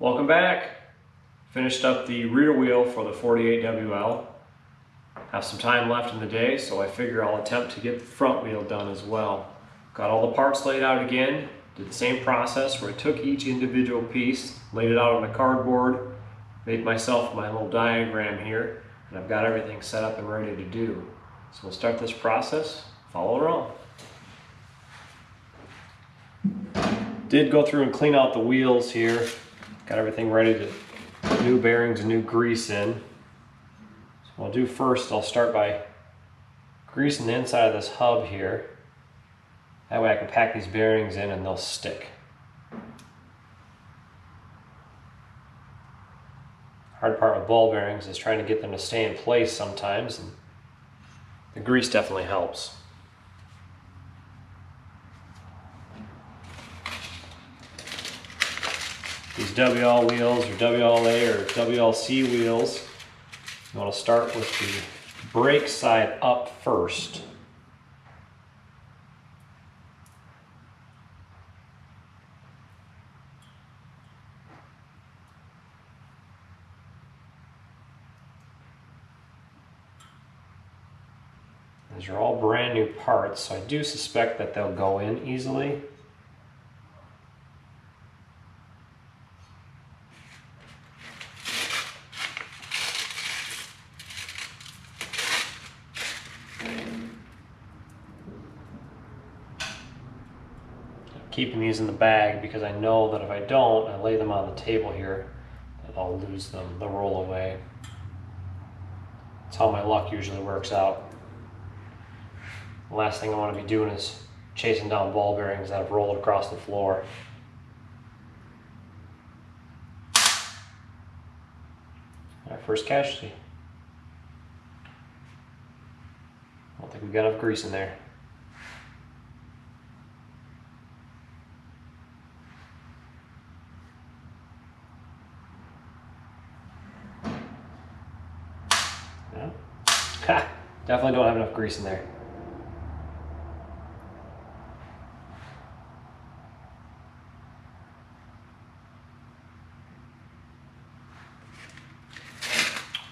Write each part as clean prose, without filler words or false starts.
Welcome back. Finished up the rear wheel for the 48WL. Have some time left in the day, so I figure I'll attempt to get the front wheel done as well. Got all the parts laid out again. Did the same process where I took each individual piece, laid it out on the cardboard, made myself my little diagram here, and I've got everything set up and ready to do. So we'll start this process. Follow along. Did go through and clean out the wheels here. Got everything ready to put new bearings and new grease in. So what I'll do first, I'll start by greasing the inside of this hub here. That way I can pack these bearings in and they'll stick. Hard part with ball bearings is trying to get them to stay in place sometimes, and the grease definitely helps. These WL wheels or WLA or WLC wheels, you want to start with the brake side up first. These are all brand new parts, so I do suspect that they'll go in easily. Keeping these in the bag because I know that if I don't, I lay them on the table here, that I'll lose them, they'll roll away. That's how my luck usually works out. The last thing I want to be doing is chasing down ball bearings that have rolled across the floor. Our first casualty. I don't think we've got enough grease in there. Ha! Definitely don't have enough grease in there.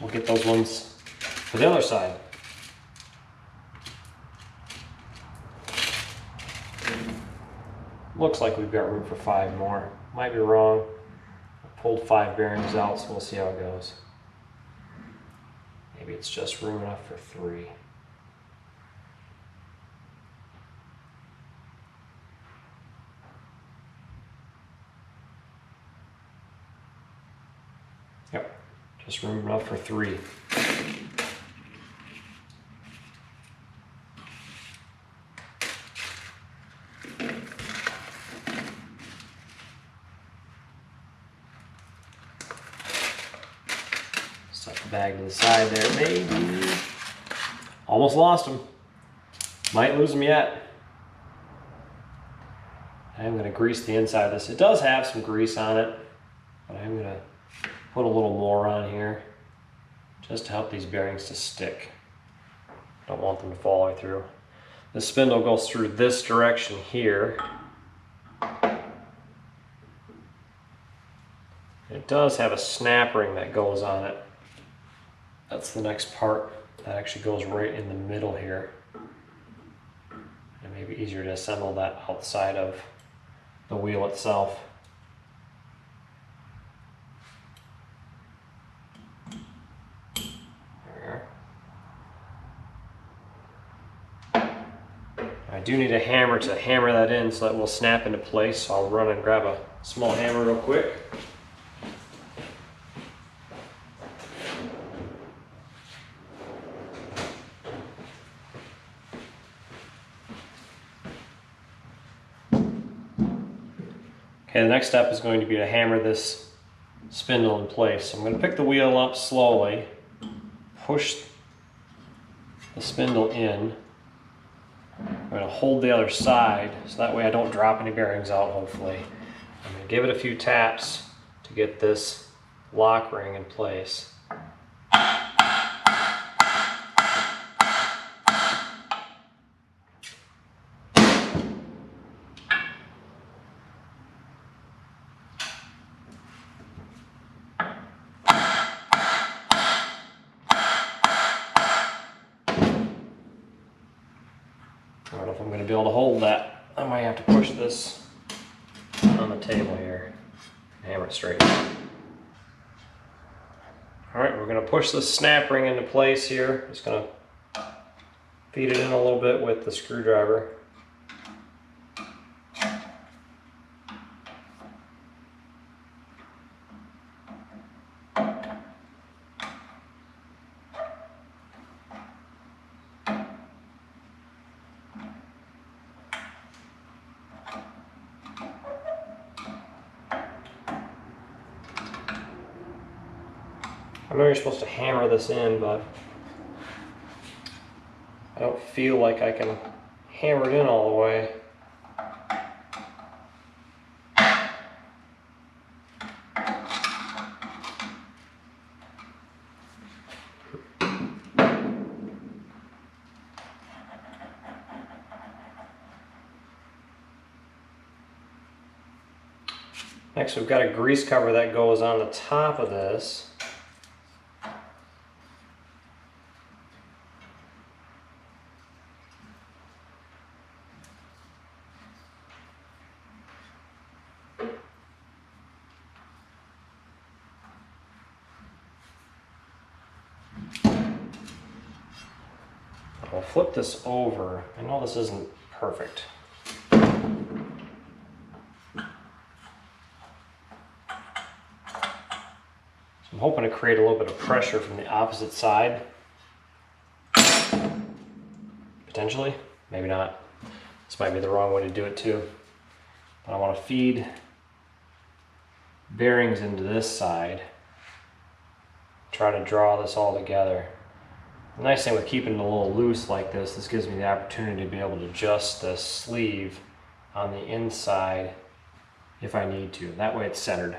We'll get those ones for the other side. Looks like we've got room for 5 more. Might be wrong. I pulled 5 bearings out, so we'll see how it goes. Maybe it's just room enough for 3. Yep, just room enough for 3. Set the bag to the side there, maybe. Almost lost them. Might lose them yet. I'm going to grease the inside of this. It does have some grease on it, but I'm going to put a little more on here just to help these bearings to stick. Don't want them to fall right through. The spindle goes through this direction here. It does have a snap ring that goes on it. That's the next part that actually goes right in the middle here. It may be easier to assemble that outside of the wheel itself. There. I do need a hammer to hammer that in so that will snap into place. So I'll run and grab a small hammer real quick. Okay, the next step is going to be to hammer this spindle in place. So I'm going to pick the wheel up slowly, push the spindle in. I'm going to hold the other side so that way I don't drop any bearings out, hopefully. I'm going to give it a few taps to get this lock ring in place. be able to hold that. I might have to push this on the table here, hammer it straight. All right, we're gonna push this snap ring into place here. Just gonna feed it in a little bit with the screwdriver. I know you're supposed to hammer this in, but I don't feel like I can hammer it in all the way. Next, we've got a grease cover that goes on the top of this. I'll flip this over. I know this isn't perfect. I'm hoping to create a little bit of pressure from the opposite side. Potentially, maybe not. This might be the wrong way to do it too. But I want to feed bearings into this side. Try to draw this all together. The nice thing with keeping it a little loose like this gives me the opportunity to be able to adjust the sleeve on the inside if I need to. That way it's centered.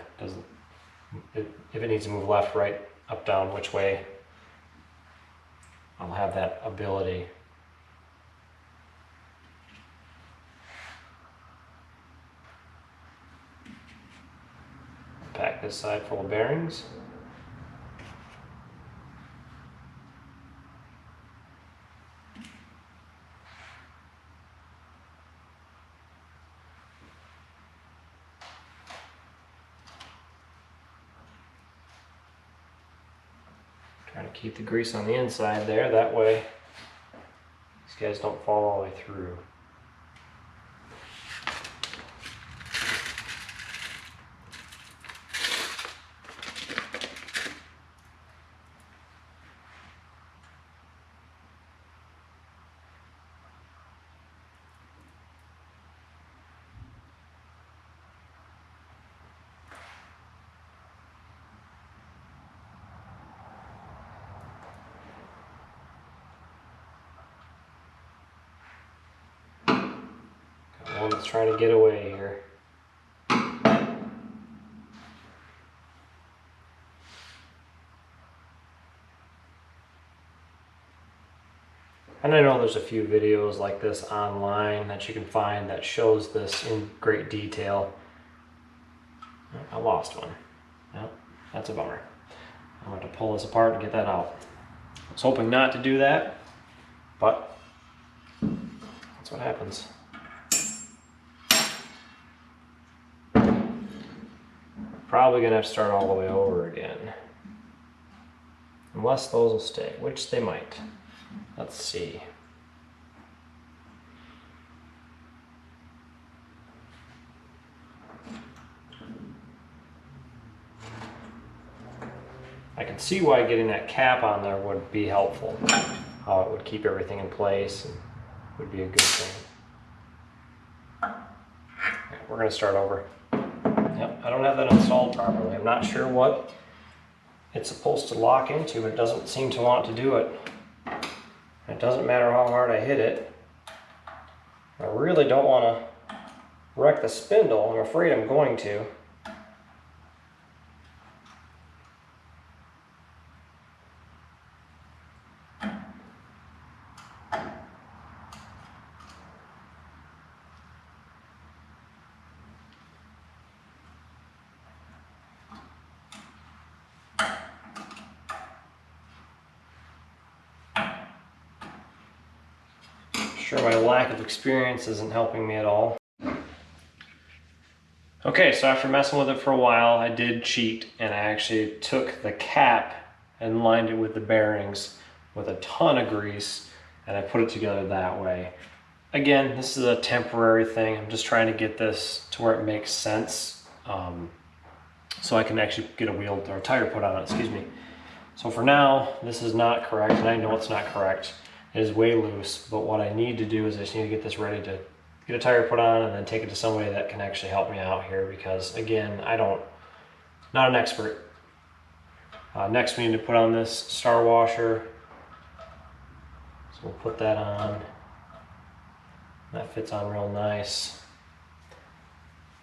If it needs to move left, right, up, down, which way, I'll have that ability. Pack this side full of bearings. Trying to keep the grease on the inside there, that way these guys don't fall all the way through. One that's trying to get away here. And I know there's a few videos like this online that you can find that shows this in great detail. I lost one. No, that's a bummer. I'm going to pull this apart and get that out. I was hoping not to do that, but that's what happens. Probably gonna have to start all the way over again. Unless those will stay, which they might. Let's see. I can see why getting that cap on there would be helpful. How it would keep everything in place and would be a good thing. Okay, we're gonna start over. Yep, I don't have that installed properly. I'm not sure what it's supposed to lock into. It doesn't seem to want to do it. It doesn't matter how hard I hit it. I really don't want to wreck the spindle. I'm afraid I'm going to. sure my lack of experience isn't helping me at all. Okay, so after messing with it for a while, I did cheat, and I actually took the cap and lined it with the bearings with a ton of grease, and I put it together that way. Again, this is a temporary thing. I'm just trying to get this to where it makes sense, so I can actually get a wheel or a tire put on it, excuse me. So for now, this is not correct, and I know it's not correct. It is way loose, but what I need to do is I just need to get this ready to get a tire put on and then take it to somebody that can actually help me out here, because again, not an expert. Next we need to put on this star washer. So we'll put that on. That fits on real nice.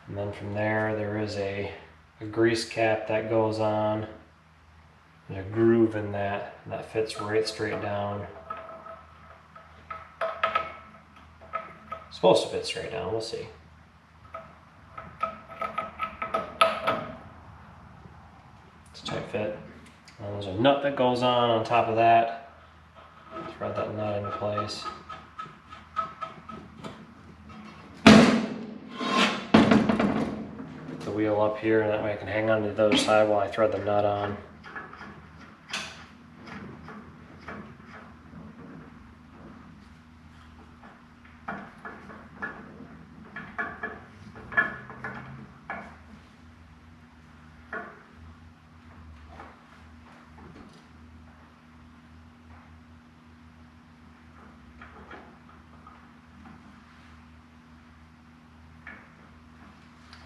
And then from there is a grease cap that goes on. There's a groove in that, and that fits right straight down. Supposed to fit straight down, we'll see. It's a tight fit. And there's a nut that goes on top of that. Thread that nut into place. Put the wheel up here, and that way I can hang on to the other side while I thread the nut on.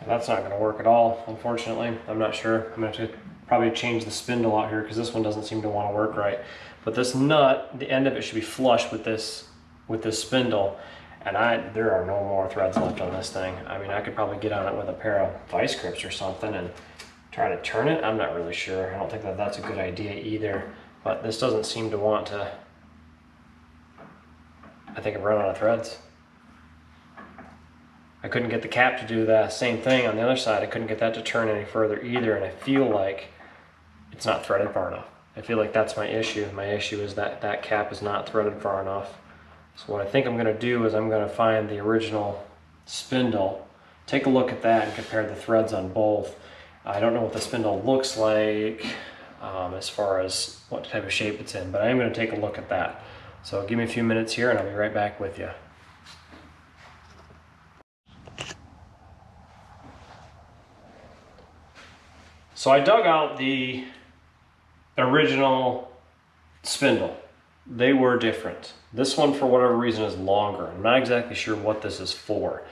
That's not going to work at all, unfortunately. I'm not sure. I'm going to have to probably change the spindle out here because this one doesn't seem to want to work right. But this nut, the end of it should be flush with this spindle, and there are no more threads left on this thing. I mean, I could probably get on it with a pair of vice grips or something and try to turn it. I'm not really sure. I don't think that that's a good idea either. But this doesn't seem to want to. I think I've run out of threads. I couldn't get the cap to do the same thing on the other side. I couldn't get that to turn any further either, and I feel like it's not threaded far enough. I feel like that's my issue. My issue is that that cap is not threaded far enough. So what I think I'm going to do is I'm going to find the original spindle, take a look at that and compare the threads on both. I don't know what the spindle looks like as far as what type of shape it's in, but I am going to take a look at that. So give me a few minutes here and I'll be right back with you. So I dug out the original spindle. They were different. This one, for whatever reason, is longer. I'm not exactly sure what this is for.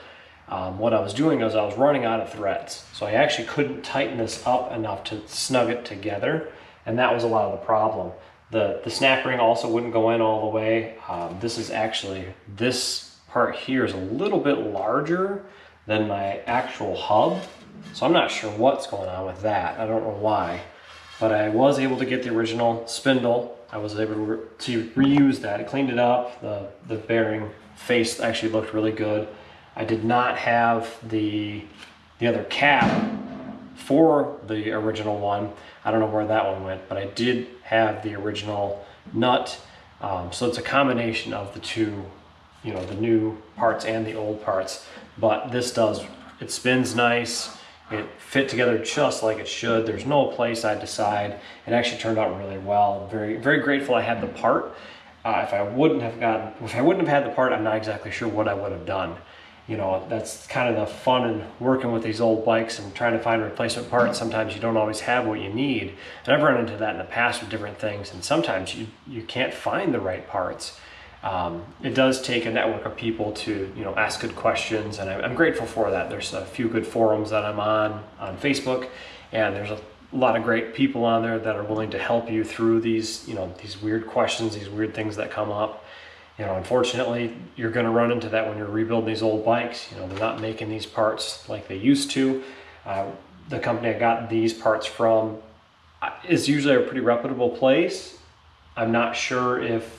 What I was doing is I was running out of threads. So I actually couldn't tighten this up enough to snug it together, and that was a lot of the problem. The snap ring also wouldn't go in all the way. This part here is a little bit larger than my actual hub. So I'm not sure what's going on with that. I don't know why, but I was able to get the original spindle. I was able to reuse that. I cleaned it up. The bearing face actually looked really good. I did not have the other cap for the original one. I don't know where that one went, but I did have the original nut. So it's a combination of the two, you know, the new parts and the old parts. But this it spins nice. It fit together just like it should. There's no place I decide. It actually turned out really well. Very, very grateful I had the part. If I wouldn't have had the part, I'm not exactly sure what I would have done. You know, that's kind of the fun in working with these old bikes and trying to find replacement parts. Sometimes you don't always have what you need. And I've run into that in the past with different things. And sometimes you can't find the right parts. It does take a network of people to, you know, ask good questions, and I'm grateful for that. There's a few good forums that I'm on Facebook, and there's a lot of great people on there that are willing to help you through these, you know, these weird questions, these weird things that come up. You know, unfortunately, you're going to run into that when you're rebuilding these old bikes. You know, they're not making these parts like they used to. The company I got these parts from is usually a pretty reputable place. I'm not sure if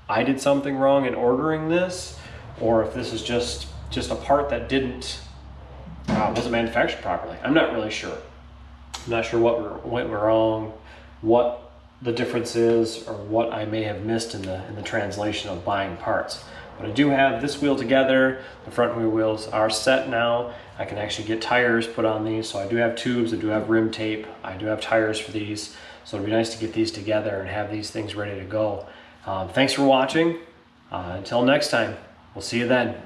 I did something wrong in ordering this, or if this is just a part that wasn't manufactured properly. I'm not really sure. I'm not sure what went wrong, what the difference is, or what I may have missed in the translation of buying parts. But I do have this wheel together. The front wheels are set now. I can actually get tires put on these. So I do have tubes, I do have rim tape, I do have tires for these. So it'd be nice to get these together and have these things ready to go. Thanks for watching. Until next time, we'll see you then.